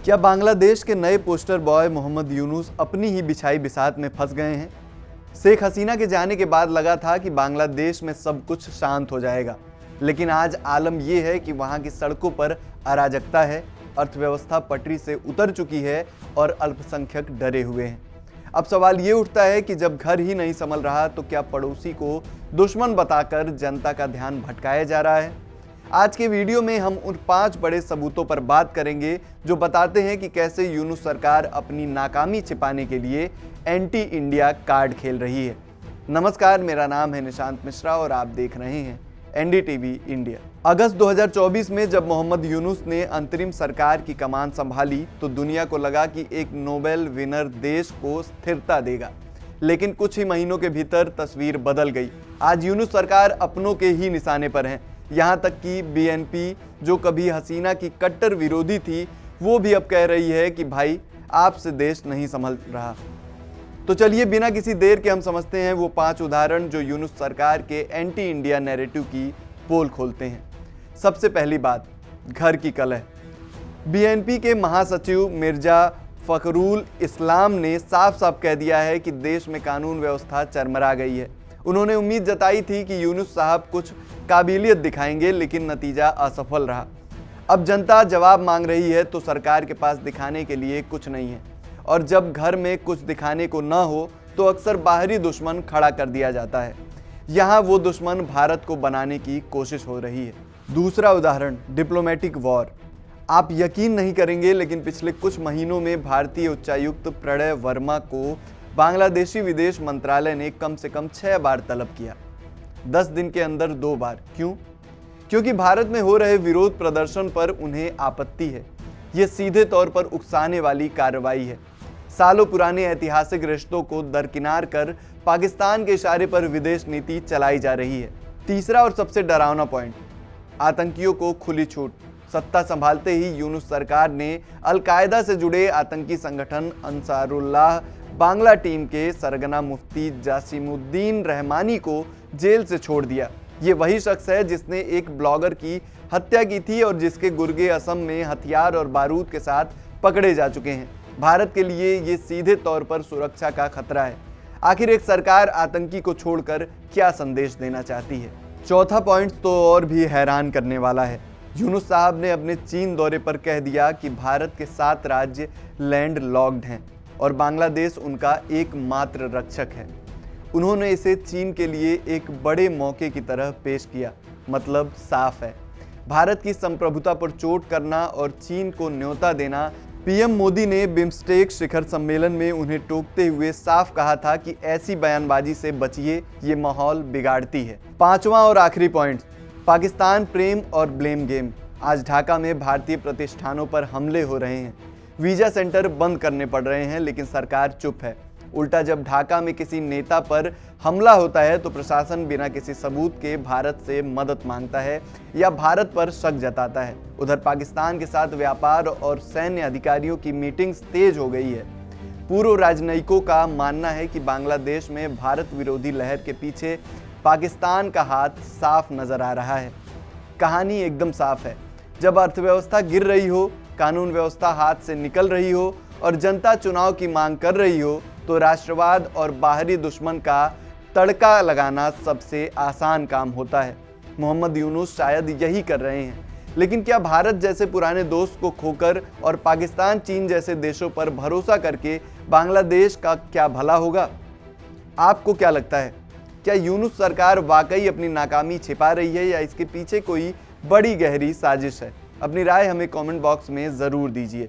क्या बांग्लादेश के नए पोस्टर बॉय मोहम्मद यूनुस अपनी ही बिछाई बिसात में फंस गए हैं? शेख हसीना के जाने के बाद लगा था कि बांग्लादेश में सब कुछ शांत हो जाएगा, लेकिन आज आलम यह है कि वहां की सड़कों पर अराजकता है, अर्थव्यवस्था पटरी से उतर चुकी है और अल्पसंख्यक डरे हुए हैं। अब सवाल ये उठता है कि जब घर ही नहीं संभल रहा तो क्या पड़ोसी को दुश्मन बताकर जनता का ध्यान भटकाया जा रहा है? आज के वीडियो में हम उन 5 बड़े सबूतों पर बात करेंगे जो बताते हैं कि कैसे यूनुस सरकार अपनी नाकामी छिपाने के लिए एंटी इंडिया कार्ड खेल रही है। नमस्कार, मेरा नाम है निशांत मिश्रा और आप देख रहे हैं एनडीटीवी इंडिया। अगस्त 2024 में जब मोहम्मद यूनुस ने अंतरिम सरकार की कमान संभाली तो दुनिया को लगा कि एक नोबेल विनर देश को स्थिरता देगा, लेकिन कुछ ही महीनों के भीतर तस्वीर बदल गई। आज यूनुस सरकार अपनों के ही निशाने पर है। यहाँ तक कि बीएनपी, जो कभी हसीना की कट्टर विरोधी थी, वो भी अब कह रही है कि भाई आपसे देश नहीं संभल रहा। तो चलिए बिना किसी देर के हम समझते हैं वो 5 उदाहरण जो यूनुस सरकार के एंटी इंडिया नैरेटिव की पोल खोलते हैं। सबसे पहली बात, घर की कलह। बीएनपी के महासचिव मिर्जा फखरुल इस्लाम ने साफ साफ कह दिया है कि देश में कानून व्यवस्था चरमरा गई है। उन्होंने उम्मीद जताई थी कि यूनुस साहब कुछ काबिलियत दिखाएंगे, लेकिन नतीजा असफल रहा। अब जनता जवाब मांग रही है तो सरकार के पास दिखाने के लिए कुछ नहीं है, और जब घर में कुछ दिखाने को न हो तो अक्सर बाहरी दुश्मन खड़ा कर दिया जाता है। यहाँ वो दुश्मन भारत को बनाने की कोशिश हो रही है। दूसरा उदाहरण, डिप्लोमेटिक वॉर। आप यकीन नहीं करेंगे, लेकिन पिछले कुछ महीनों में भारतीय उच्चायुक्त प्रणय वर्मा को बांग्लादेशी विदेश मंत्रालय ने कम से कम 6 बार तलब किया, 10 दिन के अंदर 2 बार। क्यों? क्योंकि भारत में हो रहे विरोध प्रदर्शन पर उन्हें आपत्ति है। ये सीधे तौर पर उकसाने वाली कार्रवाई है। सालों पुराने ऐतिहासिक रिश्तों को दरकिनार कर पाकिस्तान के इशारे पर विदेश नीति चलाई जा रही है। तीसरा और सबसे डरावना पॉइंट, आतंकियों को खुली छूट। सत्ता संभालते ही यूनुस सरकार ने अल-कायदा से जुड़े आतंकी संगठन अंसारुल्लाह बांग्ला टीम के सरगना मुफ्ती जासिमुद्दीन रहमानी को जेल से छोड़ दिया। ये वही शख्स है जिसने एक ब्लॉगर की हत्या की थी और जिसके गुर्गे असम में हथियार और बारूद के साथ पकड़े जा चुके हैं। भारत के लिए ये सीधे तौर पर सुरक्षा का खतरा है। आखिर एक सरकार आतंकी को छोड़कर क्या संदेश देना चाहती है? चौथा पॉइंट तो और भी हैरान करने वाला है। यूनुस साहब ने अपने चीन दौरे पर कह दिया कि भारत के 7 राज्य लैंड लॉक्ड हैं और बांग्लादेश उनका एकमात्र रक्षक है। उन्होंने इसे चीन के लिए एक बड़े मौके की तरह पेश किया। मतलब साफ है, भारत की संप्रभुता पर चोट करना और चीन को न्योता देना। पीएम मोदी ने बिम्स्टेक शिखर सम्मेलन में उन्हें टोकते हुए साफ कहा था कि ऐसी बयानबाजी से बचिए, ये माहौल बिगाड़ती है। 5वां और आखिरी पॉइंट, पाकिस्तान प्रेम और ब्लेम गेम। आज ढाका में भारतीय प्रतिष्ठानों पर हमले हो रहे हैं, वीजा सेंटर बंद करने पड़ रहे हैं, लेकिन सरकार चुप है। उल्टा जब ढाका में किसी नेता पर हमला होता है तो प्रशासन बिना किसी सबूत के भारत से मदद मांगता है या भारत पर शक जताता है। उधर पाकिस्तान के साथ व्यापार और सैन्य अधिकारियों की मीटिंग्स तेज हो गई है। पूर्व राजनयिकों का मानना है कि बांग्लादेश में भारत विरोधी लहर के पीछे पाकिस्तान का हाथ साफ नजर आ रहा है। कहानी एकदम साफ है। जब अर्थव्यवस्था गिर रही हो, कानून व्यवस्था हाथ से निकल रही हो और जनता चुनाव की मांग कर रही हो, तो राष्ट्रवाद और बाहरी दुश्मन का तड़का लगाना सबसे आसान काम होता है। मोहम्मद यूनुस शायद यही कर रहे हैं, लेकिन क्या भारत जैसे पुराने दोस्त को खोकर और पाकिस्तान, चीन जैसे देशों पर भरोसा करके बांग्लादेश का क्या भला होगा? आपको क्या लगता है? क्या यूनुस सरकार वाकई अपनी नाकामी छिपा रही है या इसके पीछे कोई बड़ी गहरी साजिश है? अपनी राय हमें कमेंट बॉक्स में ज़रूर दीजिए।